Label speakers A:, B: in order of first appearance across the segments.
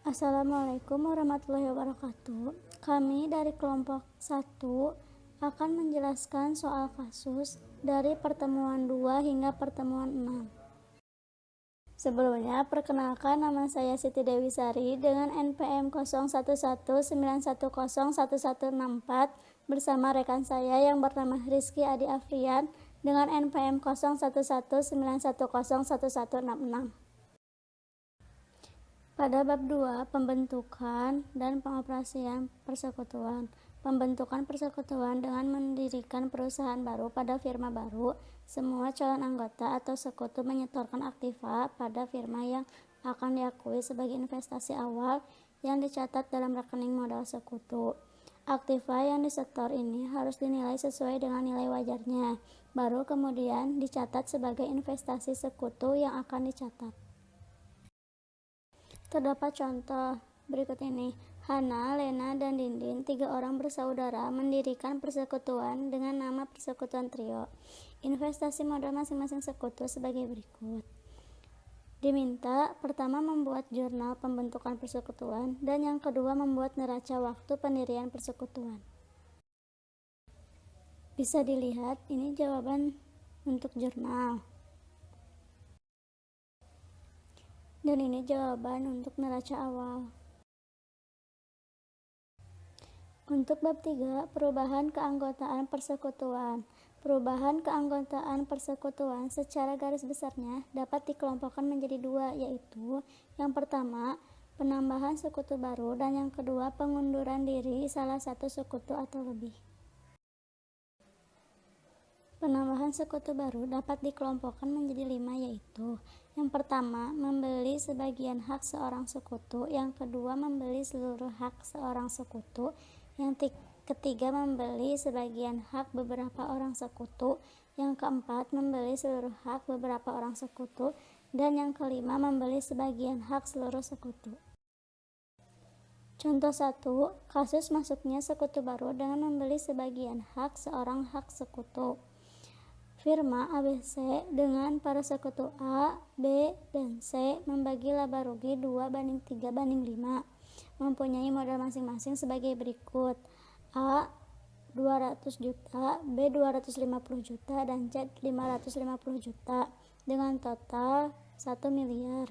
A: Assalamualaikum warahmatullahi wabarakatuh. Kami dari kelompok 1 akan menjelaskan soal kasus dari pertemuan 2 hingga pertemuan 6. Sebelumnya, perkenalkan, nama saya Siti Dewi Sari dengan NPM 0119101164 bersama rekan saya yang bernama Rizky Adi Afrian dengan NPM 0119101166. Pada bab 2, pembentukan dan pengoperasian persekutuan. Pembentukan persekutuan dengan mendirikan perusahaan baru pada firma baru. Semua calon anggota atau sekutu menyetorkan aktiva pada firma yang akan diakui sebagai investasi awal yang dicatat dalam rekening modal sekutu. Aktiva yang disetor ini harus dinilai sesuai dengan nilai wajarnya, baru kemudian dicatat sebagai investasi sekutu yang akan dicatat. Terdapat contoh berikut ini. Hana, Lena, dan Dindin, 3 orang bersaudara, mendirikan persekutuan dengan nama Persekutuan Trio. Investasi modal masing-masing sekutu sebagai berikut. Diminta, pertama membuat jurnal pembentukan persekutuan, dan yang kedua membuat neraca waktu pendirian persekutuan. Bisa dilihat, ini jawaban untuk jurnal. Dan ini jawaban untuk neraca awal. Untuk bab 3, perubahan keanggotaan persekutuan. Perubahan keanggotaan persekutuan secara garis besarnya dapat dikelompokkan menjadi 2, yaitu yang pertama, penambahan sekutu baru, dan yang kedua, pengunduran diri salah satu sekutu atau lebih. Penambahan sekutu baru dapat dikelompokkan menjadi 5, yaitu yang pertama, membeli sebagian hak seorang sekutu, yang kedua, membeli seluruh hak seorang sekutu, yang ketiga, membeli sebagian hak beberapa orang sekutu, yang keempat, membeli seluruh hak beberapa orang sekutu, dan yang kelima, membeli sebagian hak seluruh sekutu. Contoh 1, kasus masuknya sekutu baru dengan membeli sebagian hak seorang hak sekutu. Firma ABC dengan para sekutu A, B, dan C membagi laba rugi 2:3:5, mempunyai modal masing-masing sebagai berikut. A 200 juta, B 250 juta, dan C 550 juta dengan total 1 miliar.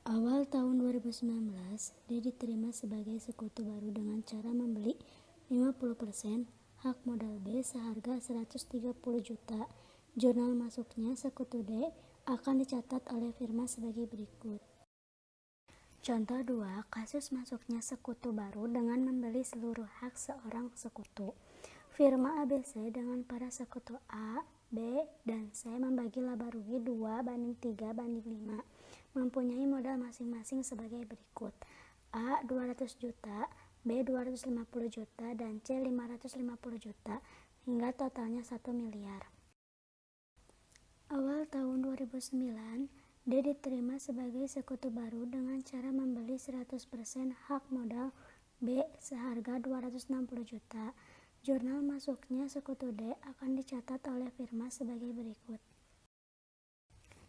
A: Awal tahun 2019, D diterima sebagai sekutu baru dengan cara membeli 50% hak modal B seharga 130 juta. Jurnal masuknya sekutu D akan dicatat oleh firma sebagai berikut. Contoh 2, kasus masuknya sekutu baru dengan membeli seluruh hak seorang sekutu. Firma ABC dengan para sekutu A, B, dan C membagi laba rugi 2:3:5, mempunyai modal masing-masing sebagai berikut. A 200 juta, B 250 juta, dan C 550 juta, hingga totalnya 1 miliar. Awal tahun 2009, D diterima sebagai sekutu baru dengan cara membeli 100% hak modal B seharga 260 juta. Jurnal masuknya sekutu D akan dicatat oleh firma sebagai berikut.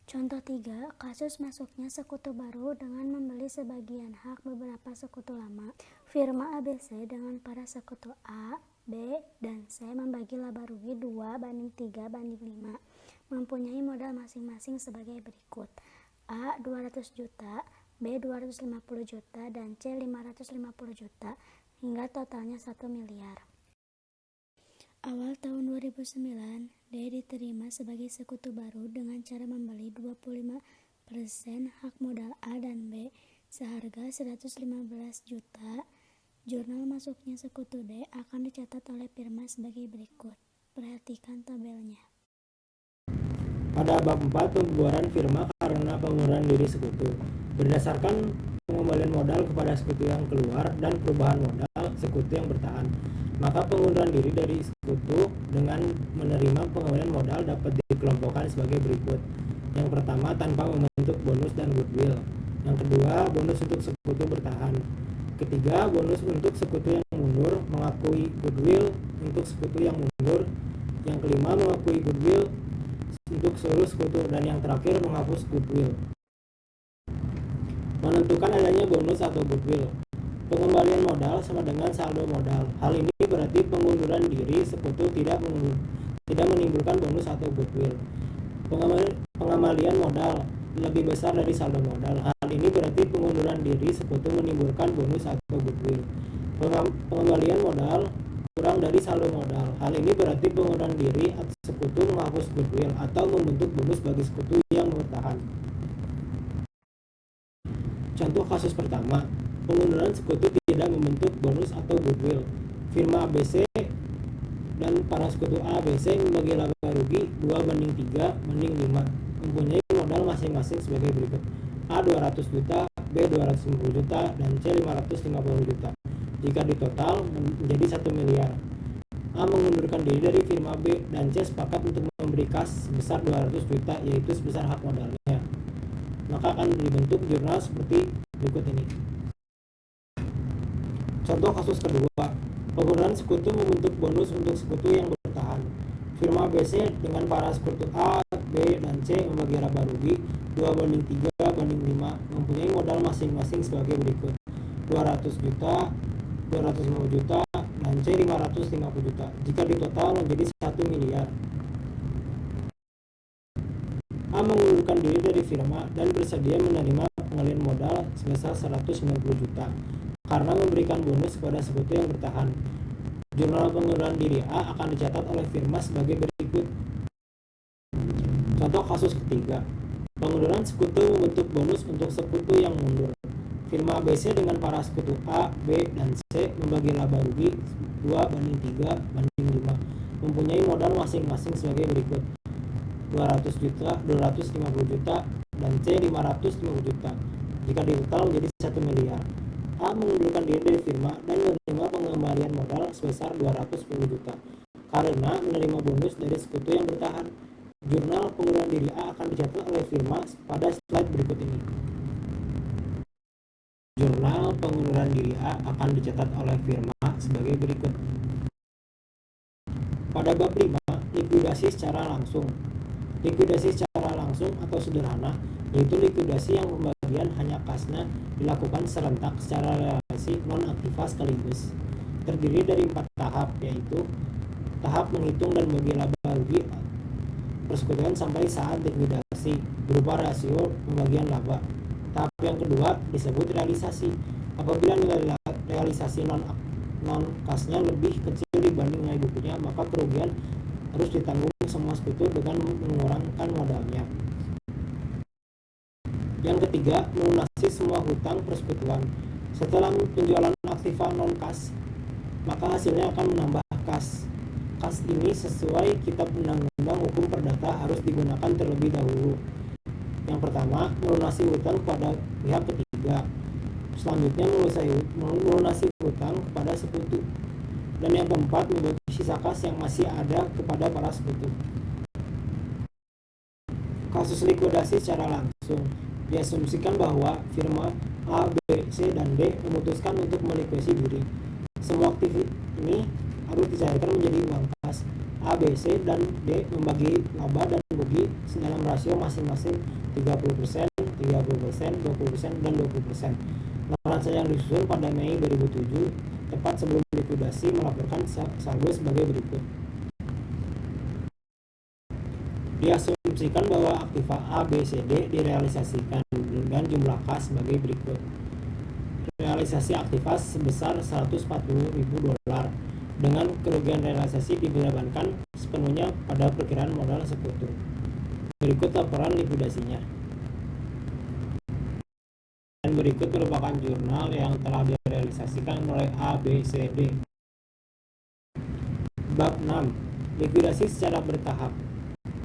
A: Contoh 3, kasus masuknya sekutu baru dengan membeli sebagian hak beberapa sekutu lama. Firma ABC dengan para sekutu A, B, dan C membagi laba rugi 2:3:5, mempunyai modal masing-masing sebagai berikut. A 200 juta, B 250 juta, dan C 550 juta, hingga totalnya 1 miliar. Awal tahun 2009, D diterima sebagai sekutu baru dengan cara membeli 25% hak modal A dan B seharga 115 juta. Jurnal masuknya sekutu D akan dicatat oleh firma sebagai berikut. Perhatikan tabelnya.
B: Pada bab 4, pembubaran firma karena pengunduran diri sekutu. Berdasarkan pengembalian modal kepada sekutu yang keluar dan perubahan modal sekutu yang bertahan, maka pengunduran diri dari sekutu dengan menerima pengembalian modal dapat dikelompokkan sebagai berikut. Yang pertama, tanpa membentuk bonus dan goodwill. Yang kedua, bonus untuk sekutu bertahan. Ketiga, bonus untuk sekutu yang mundur, mengakui goodwill untuk sekutu yang mundur. Yang kelima, mengakui goodwill untuk seluruh sekutu, dan yang terakhir menghapus goodwill. Menentukan adanya bonus atau goodwill. Pengembalian modal sama dengan saldo modal. Hal ini berarti pengunduran diri sekutu tidak menimbulkan bonus atau goodwill. Pengembalian modal lebih besar dari saldo modal. Hal ini berarti pengunduran diri sekutu menimbulkan bonus atau goodwill. Pengembalian modal kurang dari saldo modal. Hal ini berarti pengunduran diri sekutu menghapus goodwill atau membentuk bonus bagi sekutu yang bertahan. Contoh kasus pertama, pengunduran sekutu tidak membentuk bonus atau goodwill. Firma ABC dan para sekutu A, B, C membagi laba rugi 2:3:5, mempunyai modal masing-masing sebagai berikut. A 200 juta, B 250 juta, dan C 550 juta. Jika ditotal menjadi 1 miliar. A mengundurkan diri dari firma B dan C sepakat untuk memberi kas sebesar 200 juta, yaitu sebesar hak modalnya. Maka akan dibentuk jurnal seperti berikut ini. Contoh kasus kedua, penggunaan sekutu membentuk bonus untuk sekutu yang bertahan. Firma BC dengan para sekutu A, B, dan C membagi laba rugi 2:3:5, mempunyai modal masing-masing sebagai berikut. 200 juta, 250 juta, dan C 550 juta. Jika ditotal menjadi 1 miliar. A mengundurkan diri dari firma dan bersedia menerima pengembalian modal sebesar 190 juta. Karena memberikan bonus kepada sekutu yang bertahan. Jurnal pengunduran diri A akan dicatat oleh firma sebagai berikut. Contoh kasus ketiga, pengunduran sekutu membentuk bonus untuk sekutu yang mundur. Firma BC dengan para sekutu A, B, dan C membagi laba rugi 2:3:5, mempunyai modal masing-masing sebagai berikut. 200 juta, 250 juta, dan C 550 juta. Jika ditotal menjadi 1 miliar. A mengundurkan diri dari firma dan menerima pengembalian modal sebesar 210 juta karena menerima bonus dari sekutu yang bertahan. Jurnal pengunduran diri A akan dicatat oleh firma pada slide berikut ini. Jurnal pengunduran diri A akan dicatat oleh firma sebagai berikut. Pada bab 5, likuidasi secara langsung. Likuidasi secara langsung atau sederhana yaitu likuidasi yang pembagian hanya kasnya dilakukan serentak secara relasi non-aktiva sekaligus. Terdiri dari 4 tahap, yaitu tahap menghitung dan bagi laba rugi persekutuan sampai saat likuidasi berupa rasio pembagian laba. Tahap yang kedua disebut realisasi. Apabila nilai realisasi non-kasnya lebih kecil dibanding nilai bukunya, maka kerugian harus ditanggung semua sekutu dengan mengurangkan modalnya. Yang ketiga, melunasi semua hutang persekutuan. Setelah penjualan aktiva non-kas, maka hasilnya akan menambah kas. Kas ini sesuai Kitab Undang-Undang Hukum Perdata harus digunakan terlebih dahulu. Yang pertama, melunasi hutang kepada pihak ketiga. Selanjutnya, melunasi hutang kepada sekutu. Dan yang keempat, membagi sisa kas yang masih ada kepada para sekutu. Kasus likuidasi secara langsung. Diasumsikan bahwa firma A, B, C, dan D memutuskan untuk melikuidasi diri. Semua aktif ini harus dicairkan menjadi uang kas. A, B, C, dan D membagi laba dan rugi dalam rasio masing-masing 30%, 30%, 20%, dan 20%. Neraca yang disusun pada Mei 2007, tepat sebelum likuidasi, melaporkan saldo sebagai berikut. Diasumsikan bahwa aktiva A, B, C, D direalisasikan dengan jumlah kas sebagai berikut. Realisasi aktiva sebesar $140.000 dengan kerugian realisasi dibebankan sepenuhnya pada perkiraan modal sekutu. Berikut laporan likuidasinya. Dan berikut merupakan jurnal yang telah direalisasikan oleh A, B, C, D. Bab 6. Likuidasi secara bertahap.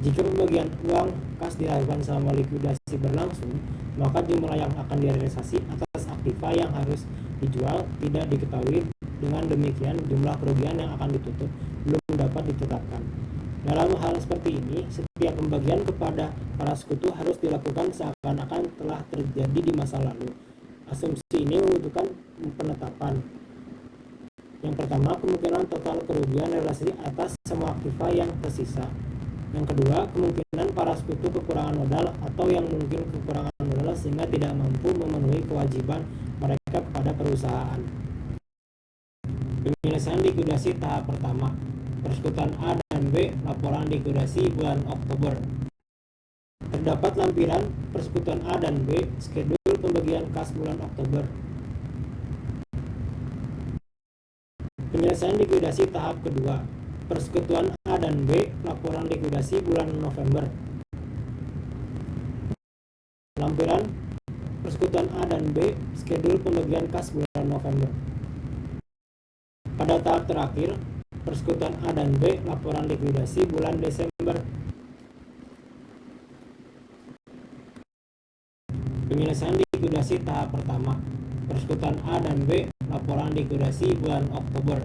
B: Jika pembagian uang kas dilakukan selama likuidasi berlangsung, maka jumlah yang akan direalisasi atas aktiva yang harus dijual tidak diketahui. Dengan demikian, jumlah kerugian yang akan ditutup belum dapat ditetapkan. Dalam hal seperti ini, setiap pembagian kepada para sekutu harus dilakukan seakan-akan telah terjadi di masa lalu. Asumsi ini membutuhkan penetapan. Yang pertama, kemungkinan total kerugian realisasi atas semua aktiva yang tersisa. Yang kedua, kemungkinan para sekutu kekurangan modal atau yang mungkin kekurangan modal sehingga tidak mampu memenuhi kewajiban mereka kepada perusahaan. Penyelesaian likuidasi tahap pertama. Persekutuan A dan B laporan likuidasi bulan Oktober. Terdapat lampiran persekutuan A dan B skedul pembagian kas bulan Oktober. Penyelesaian likuidasi tahap kedua. Persekutuan A dan B laporan likuidasi bulan November. Lampiran persekutuan A dan B skedul pembagian kas bulan November. Pada tahap terakhir, persekutuan A dan B laporan likuidasi bulan Desember. Penyelesaian likuidasi tahap pertama. Persekutuan A dan B laporan likuidasi bulan Oktober.